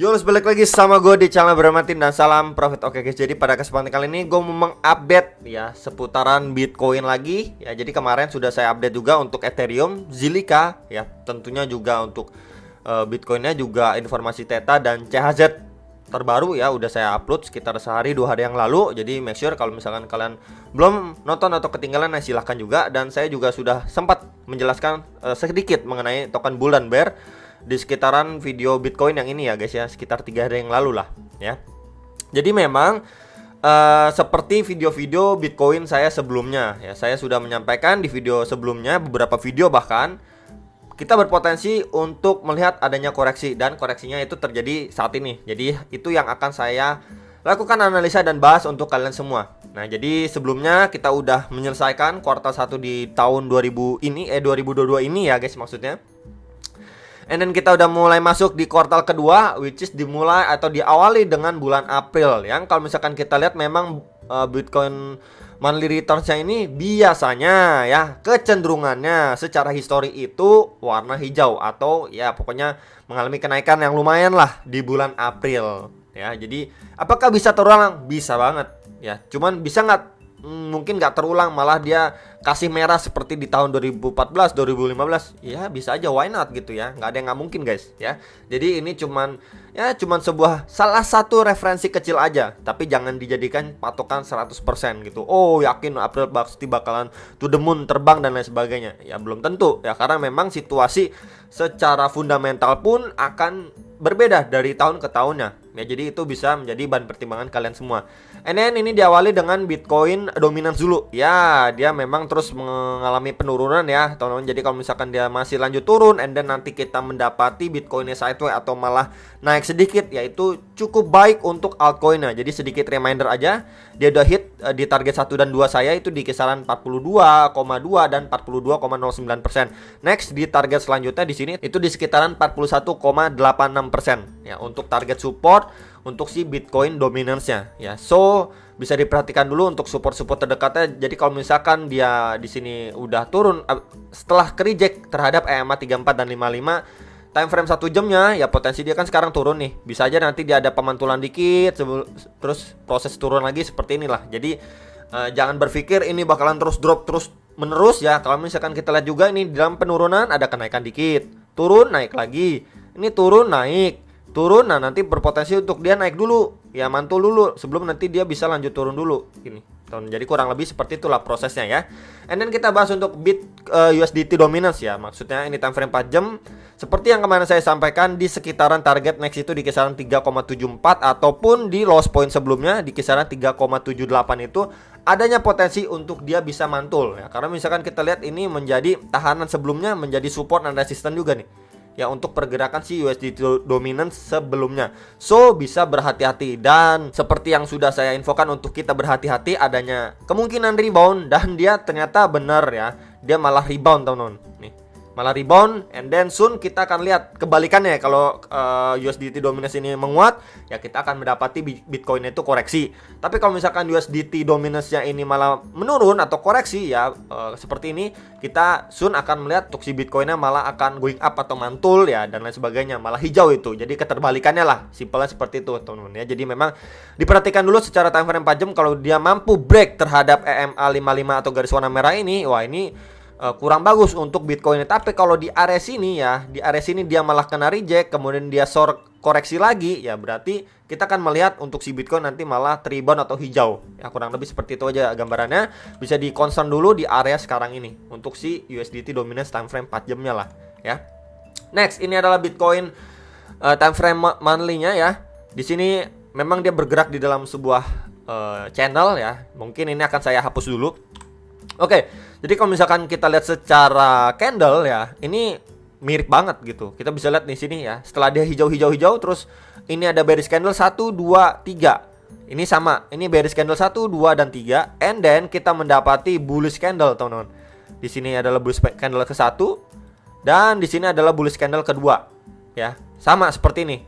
Yo, balik lagi sama gue di channel Bermatin dan salam profit. Oke guys, jadi pada kesempatan kali ini gue mau mengupdate ya seputaran Bitcoin lagi ya. Jadi kemarin sudah saya update juga untuk Ethereum, Zilliqa ya, tentunya juga untuk Bitcoinnya juga informasi Theta dan CHZ terbaru ya, udah saya upload sekitar sehari 2 hari yang lalu. Jadi make sure kalau misalkan kalian belum nonton atau ketinggalan, nah silahkan juga. Dan saya juga sudah sempat menjelaskan sedikit mengenai token bull dan bear di sekitaran video Bitcoin yang ini ya guys ya, sekitar 3 hari yang lalu lah ya. Jadi memang seperti video-video Bitcoin saya sebelumnya ya, saya sudah menyampaikan di video sebelumnya, beberapa video bahkan, kita berpotensi untuk melihat adanya koreksi, dan koreksinya itu terjadi saat ini. Jadi itu yang akan saya lakukan analisa dan bahas untuk kalian semua. Nah, jadi sebelumnya kita udah menyelesaikan kuartal 1 di tahun 2022 ini ya guys, maksudnya. And then kita udah mulai masuk di kuartal kedua, which is dimulai atau diawali dengan bulan April. Yang kalau misalkan kita lihat memang Bitcoin monthly returns-nya ini biasanya ya, kecenderungannya secara histori itu warna hijau, atau ya pokoknya mengalami kenaikan yang lumayan lah di bulan April ya. Jadi apakah bisa terulang? Bisa banget ya. Cuman bisa nggak? Mungkin nggak terulang, malah dia kasih merah seperti di tahun 2014, 2015. Ya bisa aja, why not gitu ya. Nggak ada yang nggak mungkin guys ya. Jadi ini cuman sebuah salah satu referensi kecil aja, tapi jangan dijadikan patokan 100% gitu. Oh yakin April pasti bakalan to the moon, terbang dan lain sebagainya. Ya belum tentu ya, karena memang situasi secara fundamental pun akan berbeda dari tahun ke tahunnya ya. Jadi itu bisa menjadi bahan pertimbangan kalian semua. And then ini diawali dengan Bitcoin dominance dulu ya. Dia memang terus mengalami penurunan ya teman-teman. Jadi kalau misalkan dia masih lanjut turun, and then nanti kita mendapati Bitcoinnya sideways atau malah naik sedikit, yaitu cukup baik untuk altcoinnya. Jadi sedikit reminder aja, dia udah hit di target 1 dan 2 saya itu di kisaran 42,2 dan 42,09%. Next di target selanjutnya di sini itu di sekitaran 41,86% ya, untuk target support untuk si Bitcoin dominance-nya ya. So bisa diperhatikan dulu untuk support-support terdekatnya. Jadi kalau misalkan dia di sini udah turun setelah reject terhadap EMA 34 dan 55 time frame 1 jamnya ya, potensi dia kan sekarang turun nih. Bisa aja nanti dia ada pemantulan dikit terus proses turun lagi seperti inilah. Jadi jangan berpikir ini bakalan terus drop terus menerus ya. Kalau misalkan kita lihat juga ini dalam penurunan ada kenaikan dikit, turun naik lagi, ini turun naik, turun, nah nanti berpotensi untuk dia naik dulu ya, mantul dulu sebelum nanti dia bisa lanjut turun dulu ini. Jadi kurang lebih seperti itulah prosesnya ya. And then kita bahas untuk USDT dominance ya, maksudnya ini time frame 4 jam. Seperti yang kemarin saya sampaikan, di sekitaran target next itu di kisaran 3,74 ataupun di loss point sebelumnya di kisaran 3,78 itu adanya potensi untuk dia bisa mantul ya. Karena misalkan kita lihat ini menjadi tahanan sebelumnya, menjadi support dan resisten juga nih ya untuk pergerakan si USDT dominance sebelumnya. So bisa berhati-hati, dan seperti yang sudah saya infokan untuk kita berhati-hati adanya kemungkinan rebound, dan dia ternyata benar ya, dia malah rebound teman-teman nih, malah rebound. And then soon kita akan lihat kebalikannya, kalau USDT dominance ini menguat ya, kita akan mendapati Bitcoin itu koreksi. Tapi kalau misalkan USDT dominance-nya ini malah menurun atau koreksi ya, seperti ini, kita soon akan melihat untuk si Bitcoin-nya malah akan going up atau mantul ya, dan lain sebagainya, malah hijau itu. Jadi keterbalikannya lah, simpelnya seperti itu teman-teman ya. Jadi memang diperhatikan dulu secara time frame 4 jam, kalau dia mampu break terhadap EMA 55 atau garis warna merah ini, wah ini kurang bagus untuk Bitcoin. Tapi kalau di area sini ya, di area sini dia malah kena reject, kemudian dia koreksi lagi ya, berarti kita akan melihat untuk si Bitcoin nanti malah rebound atau hijau ya. Kurang lebih seperti itu aja gambarannya. Bisa di concern dulu di area sekarang ini untuk si USDT dominance time frame 4 jamnya lah ya. Next ini adalah Bitcoin time frame monthly-nya ya. Di sini memang dia bergerak di dalam sebuah channel ya. Mungkin ini akan saya hapus dulu. Oke, jadi kalau misalkan kita lihat secara candle ya, ini mirip banget gitu. Kita bisa lihat di sini ya, setelah dia hijau-hijau terus ini ada bearish candle 1, 2, 3. Ini sama, ini bearish candle 1, 2 dan 3. And then kita mendapati bullish candle teman-teman. Di sini adalah bullish candle ke-1 dan di sini adalah bullish candle kedua. Ya, sama seperti ini.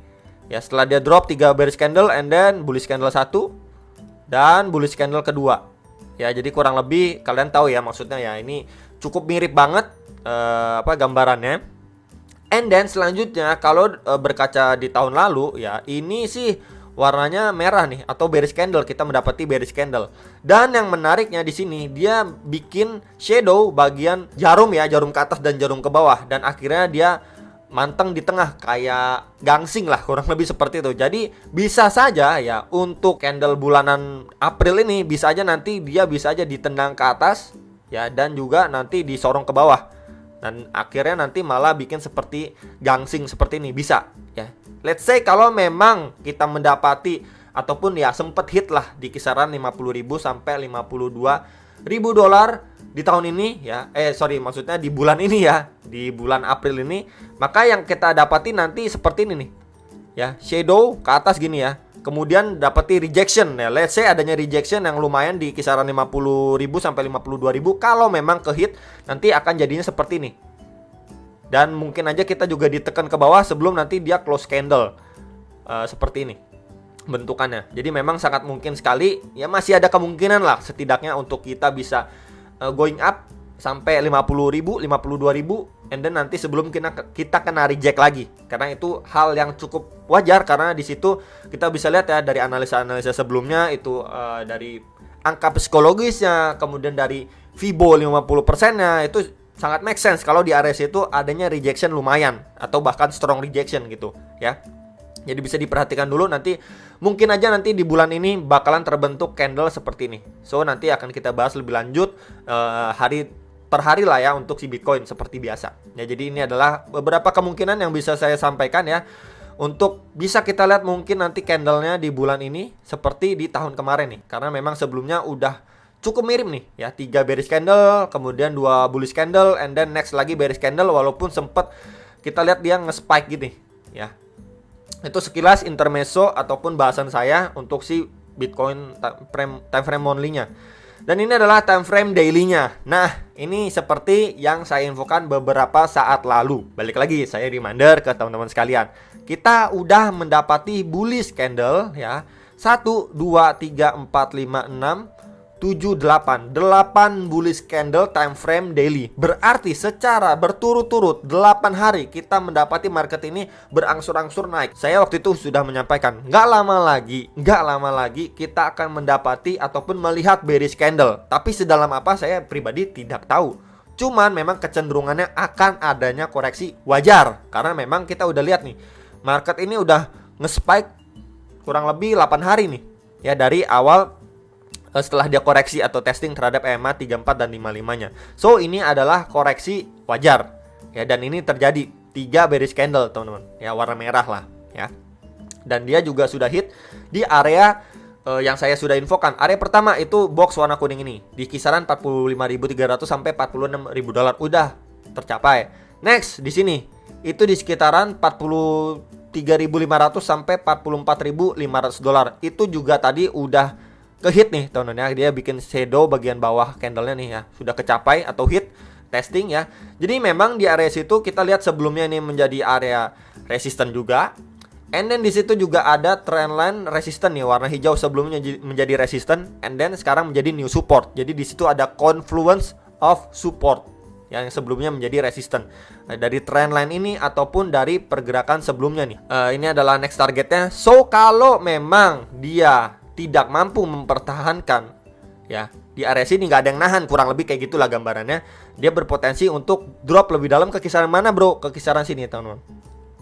Ya, setelah dia drop 3 bearish candle, and then bullish candle 1 dan bullish candle kedua. Ya, jadi kurang lebih kalian tahu ya maksudnya ya, ini cukup mirip banget gambarannya. And then selanjutnya kalau berkaca di tahun lalu ya, ini sih warnanya merah nih atau bearish candle, kita mendapati bearish candle. Dan yang menariknya di sini dia bikin shadow bagian jarum ya, jarum ke atas dan jarum ke bawah, dan akhirnya dia manteng di tengah kayak gangsing lah, kurang lebih seperti itu. Jadi bisa saja ya untuk candle bulanan April ini bisa aja nanti dia bisa aja ditendang ke atas ya, dan juga nanti disorong ke bawah. Dan akhirnya nanti malah bikin seperti gangsing seperti ini, bisa ya. Let's say kalau memang kita mendapati ataupun ya sempet hit lah di kisaran 50.000 sampai 52.000 dolar di tahun ini ya. Maksudnya di bulan ini ya, di bulan April ini, maka yang kita dapati nanti seperti ini nih. Ya, shadow ke atas gini ya. Kemudian dapati rejection ya. Let's say adanya rejection yang lumayan di kisaran 50.000 sampai 52.000. Kalau memang ke hit nanti akan jadinya seperti ini. Dan mungkin aja kita juga ditekan ke bawah sebelum nanti dia close candle seperti ini bentukannya. Jadi memang sangat mungkin sekali ya, masih ada kemungkinan lah setidaknya untuk kita bisa going up sampai 50.000, 52.000, and then nanti sebelum kita kena reject lagi. Karena itu hal yang cukup wajar, karena di situ kita bisa lihat ya dari analisa-analisa sebelumnya itu dari angka psikologisnya, kemudian dari Fibo 50%-nya itu sangat make sense kalau di area itu adanya rejection lumayan atau bahkan strong rejection gitu ya. Jadi bisa diperhatikan dulu, nanti mungkin aja nanti di bulan ini bakalan terbentuk candle seperti ini. So nanti akan kita bahas lebih lanjut hari per hari lah ya untuk si Bitcoin seperti biasa. Ya, jadi ini adalah beberapa kemungkinan yang bisa saya sampaikan ya, untuk bisa kita lihat mungkin nanti candlenya di bulan ini seperti di tahun kemarin nih. Karena memang sebelumnya udah cukup mirip nih ya, 3 bearish candle, kemudian 2 bullish candle, and then next lagi bearish candle, walaupun sempet kita lihat dia nge-spike gitu ya. Itu sekilas intermezzo ataupun bahasan saya untuk si Bitcoin time frame monthly-nya. Dan ini adalah time frame daily-nya. Nah, ini seperti yang saya infokan beberapa saat lalu. Balik lagi, saya reminder ke teman-teman sekalian. Kita udah mendapati bullish candle ya. 1, 2, 3, 4, 5, 6, 7, 8 bullish candle time frame daily. Berarti secara berturut-turut 8 hari kita mendapati market ini berangsur-angsur naik. Saya waktu itu sudah menyampaikan, nggak lama lagi kita akan mendapati ataupun melihat bearish candle. Tapi sedalam apa saya pribadi tidak tahu. Cuman memang kecenderungannya akan adanya koreksi wajar, karena memang kita udah lihat nih, market ini udah nge-spike kurang lebih 8 hari nih ya, dari awal setelah dia koreksi atau testing terhadap EMA 34 dan 55-nya. So ini adalah koreksi wajar ya, dan ini terjadi 3 bearish candle teman-teman ya, warna merah lah ya. Dan dia juga sudah hit di area yang saya sudah infokan. Area pertama itu box warna kuning ini di kisaran 45.300 sampai 46.000 dolar udah tercapai. Next di sini itu di sekitaran 43.500 sampai 44.500 dolar. Itu juga tadi udah ke hit nih teman-teman ya, dia bikin shadow bagian bawah candlenya nih ya, sudah kecapai atau hit testing ya. Jadi memang di area situ kita lihat sebelumnya ini menjadi area resisten juga, and then di situ juga ada trendline resisten nih, warna hijau sebelumnya menjadi resisten, and then sekarang menjadi new support. Jadi di situ ada confluence of support yang sebelumnya menjadi resisten dari trendline ini ataupun dari pergerakan sebelumnya nih. Ini adalah next targetnya. So kalau memang dia tidak mampu mempertahankan ya di area sini, nggak ada yang nahan, kurang lebih kayak gitulah gambarannya, dia berpotensi untuk drop lebih dalam ke kisaran mana bro? Ke kisaran sini teman-teman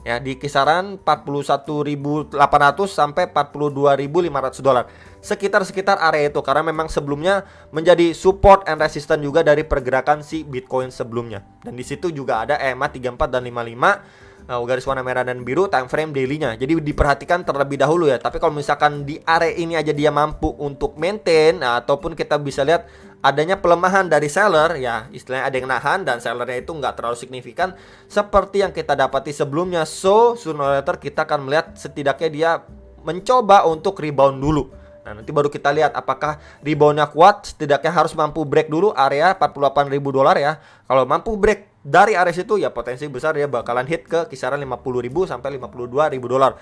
ya, di kisaran 41.800 sampai 42.500 dolar, sekitar area itu, karena memang sebelumnya menjadi support and resistance juga dari pergerakan si Bitcoin sebelumnya. Dan di situ juga ada EMA 34 dan 55 garis warna merah dan biru time frame daily-nya. Jadi diperhatikan terlebih dahulu ya. Tapi kalau misalkan di area ini aja dia mampu untuk maintain, ataupun kita bisa lihat adanya pelemahan dari seller ya, istilahnya ada yang nahan dan sellernya itu nggak terlalu signifikan seperti yang kita dapati sebelumnya. So sooner or later kita akan melihat setidaknya dia mencoba untuk rebound dulu. Nah nanti baru kita lihat apakah reboundnya kuat, setidaknya harus mampu break dulu area 48.000 dolar ya. Kalau mampu break dari area situ ya potensi besar dia bakalan hit ke kisaran 50.000 sampai 52.000 dolar.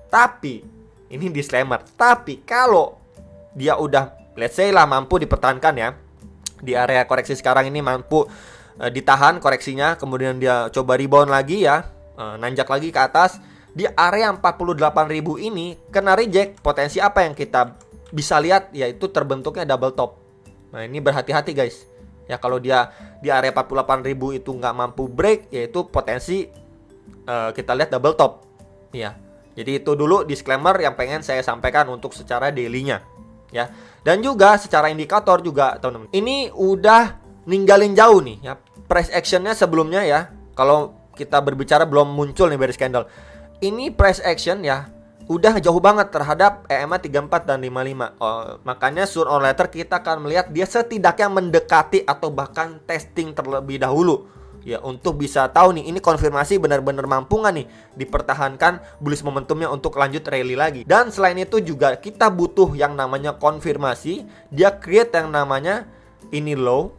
Tapi ini disclaimer, tapi kalau dia udah let's say lah mampu dipertahankan ya di area koreksi sekarang ini, mampu ditahan koreksinya, kemudian dia coba rebound lagi ya, nanjak lagi ke atas di area 48.000 ini, kena reject. Potensi apa yang kita bisa lihat, yaitu terbentuknya double top. Nah, ini berhati-hati guys. Ya, kalau dia di area 48.000 itu nggak mampu break, yaitu potensi kita lihat double top. Ya, jadi itu dulu disclaimer yang pengen saya sampaikan untuk secara daily-nya. Ya, dan juga secara indikator juga teman-teman. Ini udah ninggalin jauh nih ya. Price actionnya sebelumnya ya, kalau kita berbicara belum muncul nih bearish candle. Ini price action ya udah jauh banget terhadap EMA 34 dan 55. Makanya sooner or later kita akan melihat dia setidaknya mendekati atau bahkan testing terlebih dahulu ya, untuk bisa tahu nih ini konfirmasi benar-benar mampu nggak nih dipertahankan bullish momentumnya untuk lanjut rally lagi. Dan selain itu juga kita butuh yang namanya konfirmasi, dia create yang namanya ini low,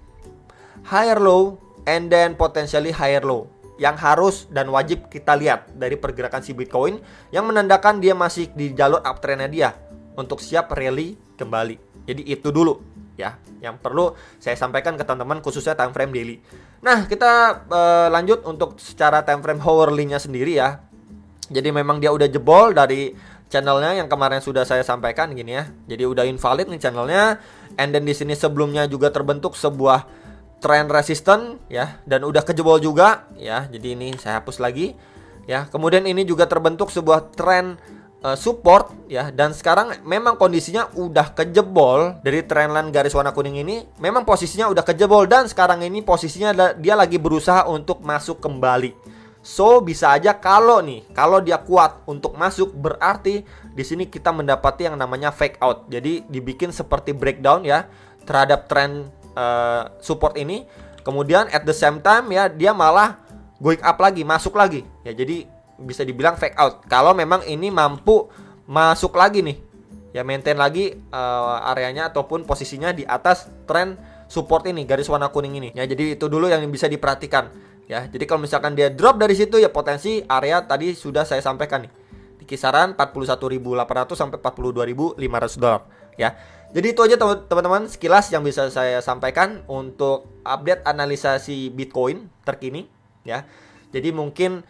higher low, and then potentially higher low, yang harus dan wajib kita lihat dari pergerakan si Bitcoin yang menandakan dia masih di jalur uptrendnya dia untuk siap rally kembali. Jadi itu dulu ya yang perlu saya sampaikan ke teman-teman, khususnya time frame daily. Nah, kita lanjut untuk secara time frame hourly-nya sendiri ya. Jadi memang dia udah jebol dari channelnya yang kemarin sudah saya sampaikan gini ya. Jadi udah invalid nih channelnya. And then di sini sebelumnya juga terbentuk sebuah trend resistant ya, dan udah kejebol juga ya. Jadi ini saya hapus lagi ya. Kemudian ini juga terbentuk sebuah trend support ya, dan sekarang memang kondisinya udah kejebol dari trendline garis warna kuning ini. Memang posisinya udah kejebol dan sekarang ini posisinya dia lagi berusaha untuk masuk kembali. So bisa aja kalau dia kuat untuk masuk, berarti di sini kita mendapati yang namanya fake out. Jadi dibikin seperti breakdown ya terhadap trend support ini. Kemudian at the same time ya dia malah going up lagi, masuk lagi ya. Jadi bisa dibilang fake out. Kalau memang ini mampu masuk lagi nih ya, maintain lagi areanya ataupun posisinya di atas trend support ini, garis warna kuning ini ya. Jadi itu dulu yang bisa diperhatikan ya. Jadi kalau misalkan dia drop dari situ ya, potensi area tadi sudah saya sampaikan nih di kisaran 41.800 sampai 42.500 dolar ya. Jadi itu aja teman-teman sekilas yang bisa saya sampaikan untuk update analisa si Bitcoin terkini ya. Jadi mungkin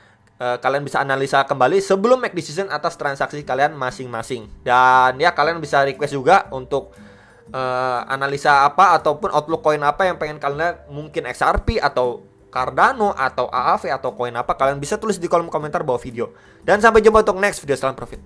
kalian bisa analisa kembali sebelum make decision atas transaksi kalian masing-masing. Dan ya kalian bisa request juga untuk analisa apa ataupun outlook koin apa yang pengen kalian lihat. Mungkin XRP atau Cardano atau AAV atau koin apa, kalian bisa tulis di kolom komentar bawah video. Dan sampai jumpa untuk next video. Salam profit.